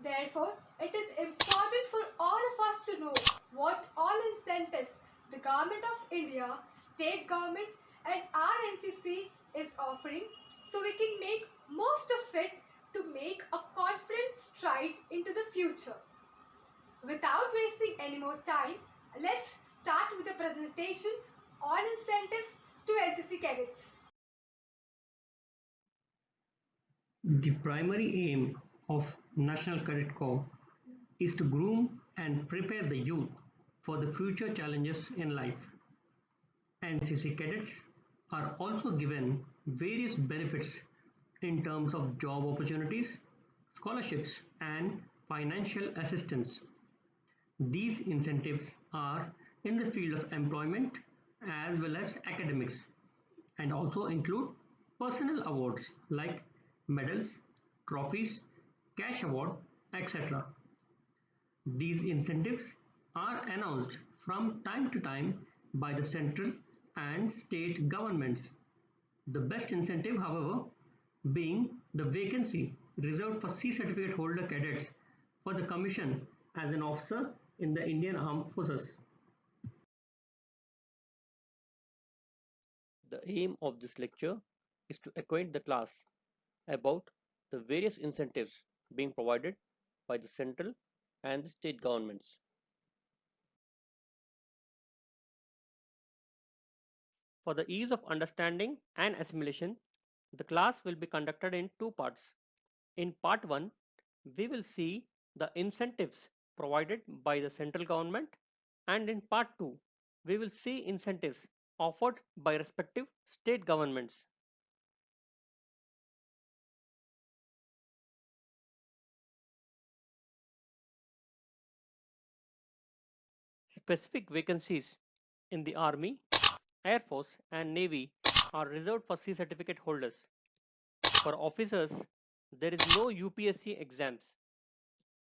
Therefore, it is important for all of us to know what all incentives the Government of India, state government and our NCC is offering so we can make most of it to make a confident stride into the future. Without wasting any more time, let's start with the presentation on incentives to NCC cadets. The primary aim of National Cadet Corps is to groom and prepare the youth for the future challenges in life. NCC cadets are also given various benefits in terms of job opportunities, scholarships, and financial assistance. These incentives are in the field of employment as well as academics and also include personal awards like medals, trophies, cash award, etc. These incentives are announced from time to time by the central and state governments. The best incentive, however, being the vacancy reserved for C certificate holder cadets for the commission as an officer in the Indian Armed Forces. The aim of this lecture is to acquaint the class about the various incentives being provided by the central and the state governments. For the ease of understanding and assimilation, the class will be conducted in two parts. In part 1, we will see the incentives provided by the central government, and in part 2, we will see incentives offered by respective state governments. Specific vacancies in the Army, Air Force, and Navy are reserved for C certificate holders. For officers, there is no UPSC exams.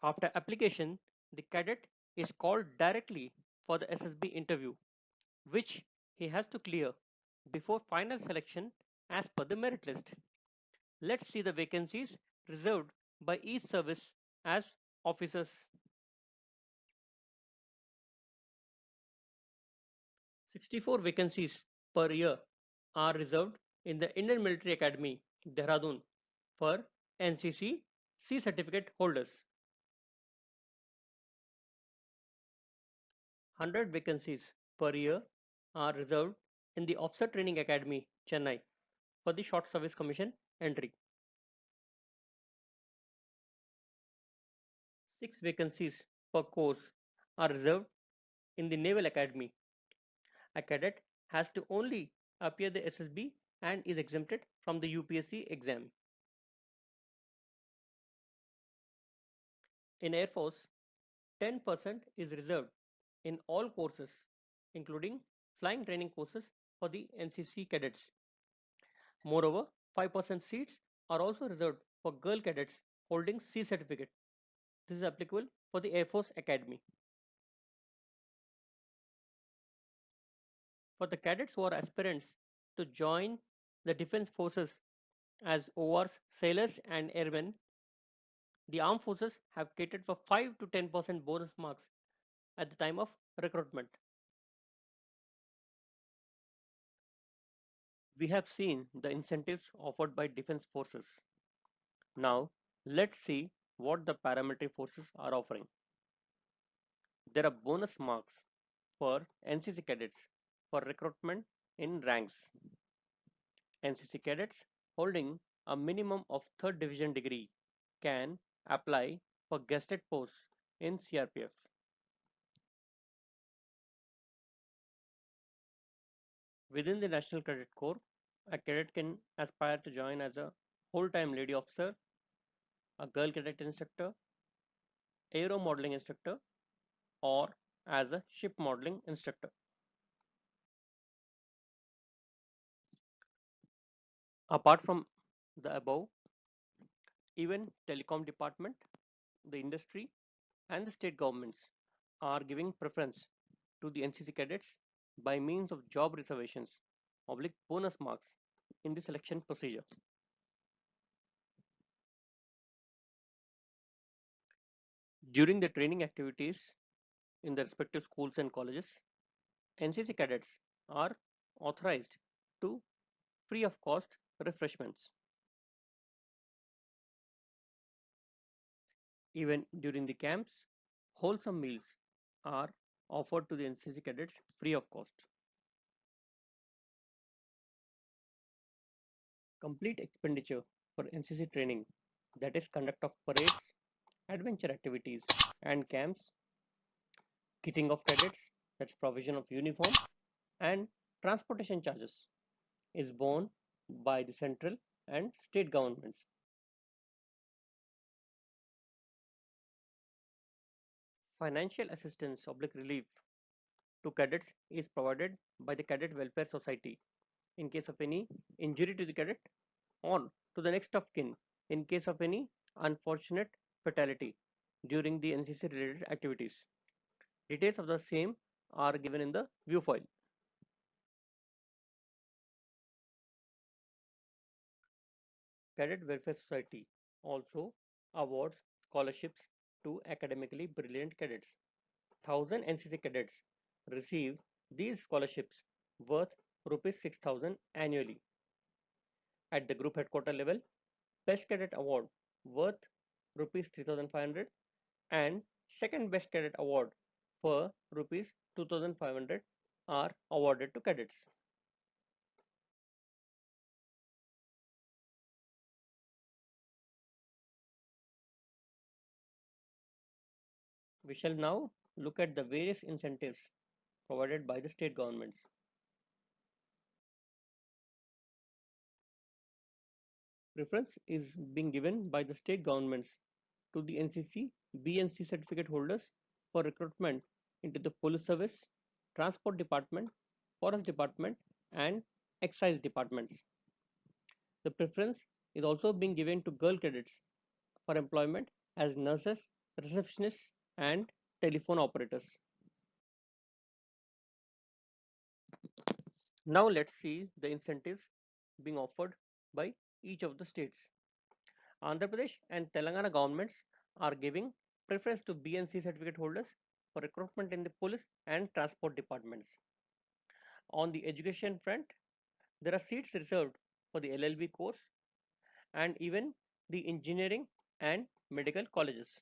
After application, the cadet is called directly for the SSB interview, which he has to clear before final selection as per the merit list. Let's see the vacancies reserved by each service as officers. 64 vacancies per year are reserved in the Indian Military Academy, Dehradun, for NCC C certificate holders. 100 vacancies per year are reserved in the Officer Training Academy, Chennai, for the Short Service Commission entry. 6 vacancies per course are reserved in the Naval Academy. A cadet has to only appear the SSB and is exempted from the UPSC exam. In Air Force, 10% is reserved in all courses, including flying training courses for the NCC cadets. Moreover, 5% seats are also reserved for girl cadets holding C certificate. This is applicable for the Air Force Academy. For the cadets who are aspirants to join the defense forces as ORs, sailors, and airmen, the armed forces have catered for 5 to 10% bonus marks at the time of recruitment. We have seen the incentives offered by defense forces. Now, let's see what the paramilitary forces are offering. There are bonus marks for NCC cadets for recruitment in ranks. NCC cadets holding a minimum of 3rd division degree can apply for guested posts in CRPF. Within the National Cadet Corps, a cadet can aspire to join as a whole-time lady officer, a girl cadet instructor, aero modeling instructor, or as a ship modeling instructor. Apart from the above, even telecom department, the industry, and the state governments are giving preference to the NCC cadets by means of job reservations, oblique bonus marks in the selection procedure. During the training activities in the respective schools and colleges, NCC cadets are authorized to free of cost refreshments. Even during the camps, wholesome meals are offered to the NCC cadets free of cost. Complete expenditure for NCC training, that is, conduct of parades, adventure activities, and camps, kitting of cadets, that's provision of uniform, and transportation charges, is borne by the central and state governments. Financial assistance oblique relief to cadets is provided by the Cadet Welfare Society in case of any injury to the cadet or to the next of kin in case of any unfortunate fatality during the NCC related activities. Details of the same are given in the view file. Cadet Welfare Society also awards scholarships to academically brilliant cadets. 1,000 NCC cadets receive these scholarships worth rupees 6,000 annually. At the group headquarter level, Best Cadet Award worth rupees 3,500 and Second Best Cadet Award for rupees 2,500 are awarded to cadets. We shall now look at the various incentives provided by the state governments. Preference is being given by the state governments to the NCC BNC certificate holders for recruitment into the police service, transport department, forest department, and excise departments. The preference is also being given to girl cadets for employment as nurses, receptionists, and telephone operators. Now let's see the incentives being offered by each of the states. Andhra Pradesh and Telangana governments are giving preference to BNC certificate holders for recruitment in the police and transport departments. On the education front, there are seats reserved for the LLB course and even the engineering and medical colleges.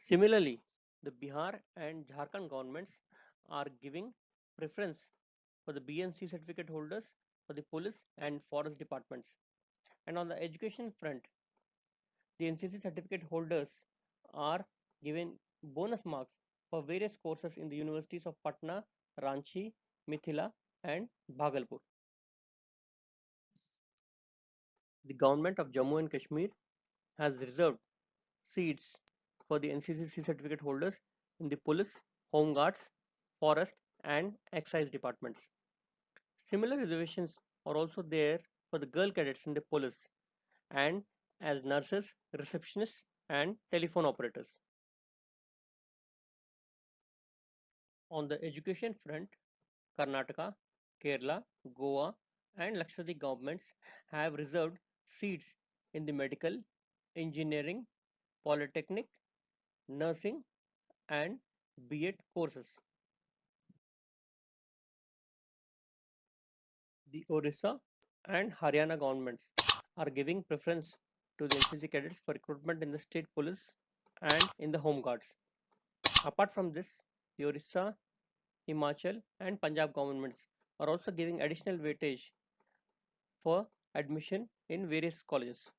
Similarly, the Bihar and Jharkhand governments are giving preference for the BNC certificate holders for the police and forest departments. And on the education front, the NCC certificate holders are given bonus marks for various courses in the universities of Patna, Ranchi, Mithila, and Bhagalpur. The government of Jammu and Kashmir has reserved seats for the NCCC certificate holders in the police, home guards, forest, and excise departments. Similar reservations are also there for the girl cadets in the police and as nurses, receptionists, and telephone operators. On the education front, Karnataka, Kerala, Goa, and Lakshadweep governments have reserved seats in the medical, engineering, polytechnic, nursing, and B.Ed courses. The Orissa and Haryana governments are giving preference to the NCC cadets for recruitment in the state police and in the home guards. Apart from this, the Orissa, Himachal, and Punjab governments are also giving additional weightage for admission in various colleges.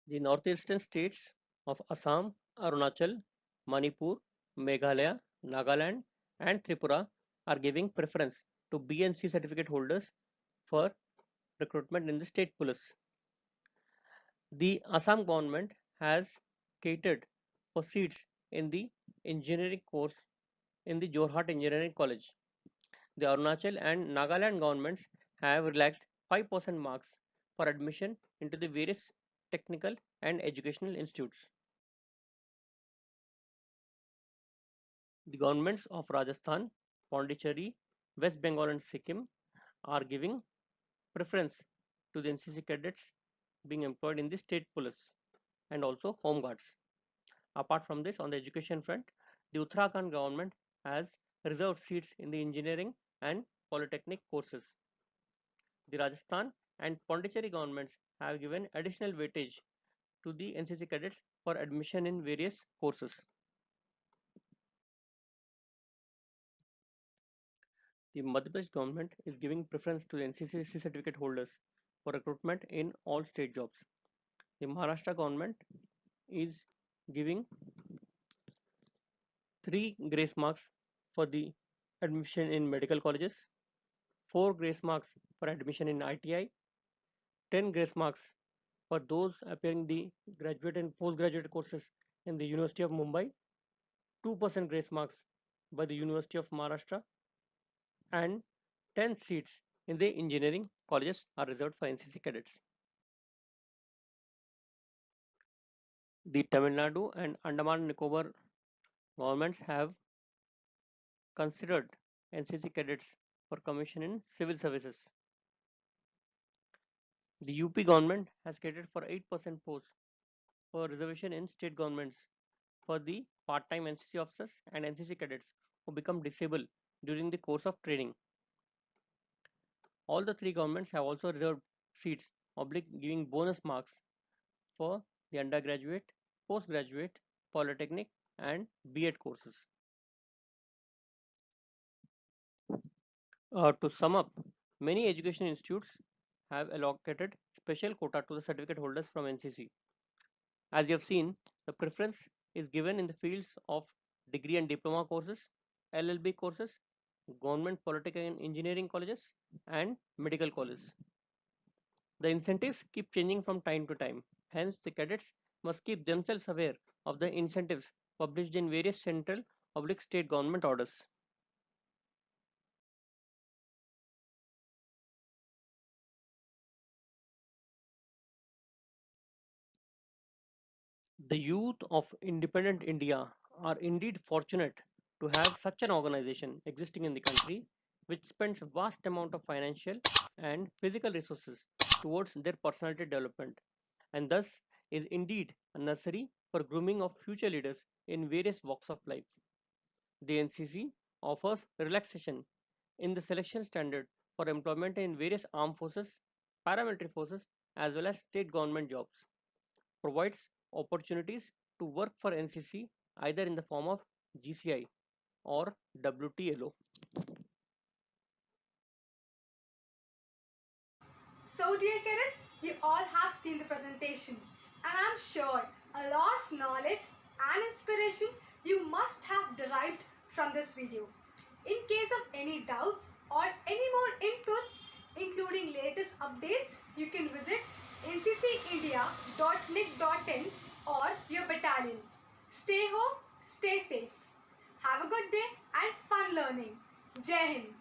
The northeastern states of Assam, Arunachal, Manipur, Meghalaya, Nagaland, and Tripura are giving preference to BNC certificate holders for recruitment in the state police. The Assam government has catered for seats in the engineering course in the Jorhat Engineering College. The Arunachal and Nagaland governments have relaxed 5% marks for admission into the various technical and educational institutes. The governments of Rajasthan, Pondicherry, West Bengal, and Sikkim are giving preference to the NCC cadets being employed in the state police and also home guards. Apart from this, on the education front, the Uttarakhand government has reserved seats in the engineering and polytechnic courses. The Rajasthan and Pondicherry governments have given additional weightage to the NCC cadets for admission in various courses. The Madhya Pradesh government is giving preference to the NCC certificate holders for recruitment in all state jobs. The Maharashtra government is giving 3 grace marks for the admission in medical colleges, 4 grace marks for admission in ITI, 10 grace marks for those appearing the graduate and postgraduate courses in the University of Mumbai, 2% grace marks by the University of Maharashtra, and 10 seats in the engineering colleges are reserved for NCC cadets. The Tamil Nadu and Andaman Nicobar governments have considered NCC cadets for commission in civil services. The UP government has catered for 8% posts for reservation in state governments for the part-time NCC officers and NCC cadets who become disabled during the course of training. All the three governments have also reserved seats, giving bonus marks for the undergraduate, postgraduate, polytechnic, and B.Ed courses. To sum up, many education institutes have allocated special quota to the certificate holders from NCC. As you have seen, the preference is given in the fields of degree and diploma courses, LLB courses, government political and engineering colleges, and medical colleges. The incentives keep changing from time to time. Hence, the cadets must keep themselves aware of the incentives published in various central public state government orders. The youth of independent India are indeed fortunate to have such an organization existing in the country which spends a vast amount of financial and physical resources towards their personality development and thus is indeed a nursery for grooming of future leaders in various walks of life. The NCC offers relaxation in the selection standard for employment in various armed forces, paramilitary forces, as well as state government jobs, provides opportunities to work for NCC either in the form of GCI or WTLO. So, dear cadets, you all have seen the presentation, and I'm sure a lot of knowledge and inspiration you must have derived from this video. In case of any doubts or any more inputs, including latest updates, you can visit nccindia.nic.in or your battalion. Stay home, stay safe. Have a good day and fun learning. Jai Hind.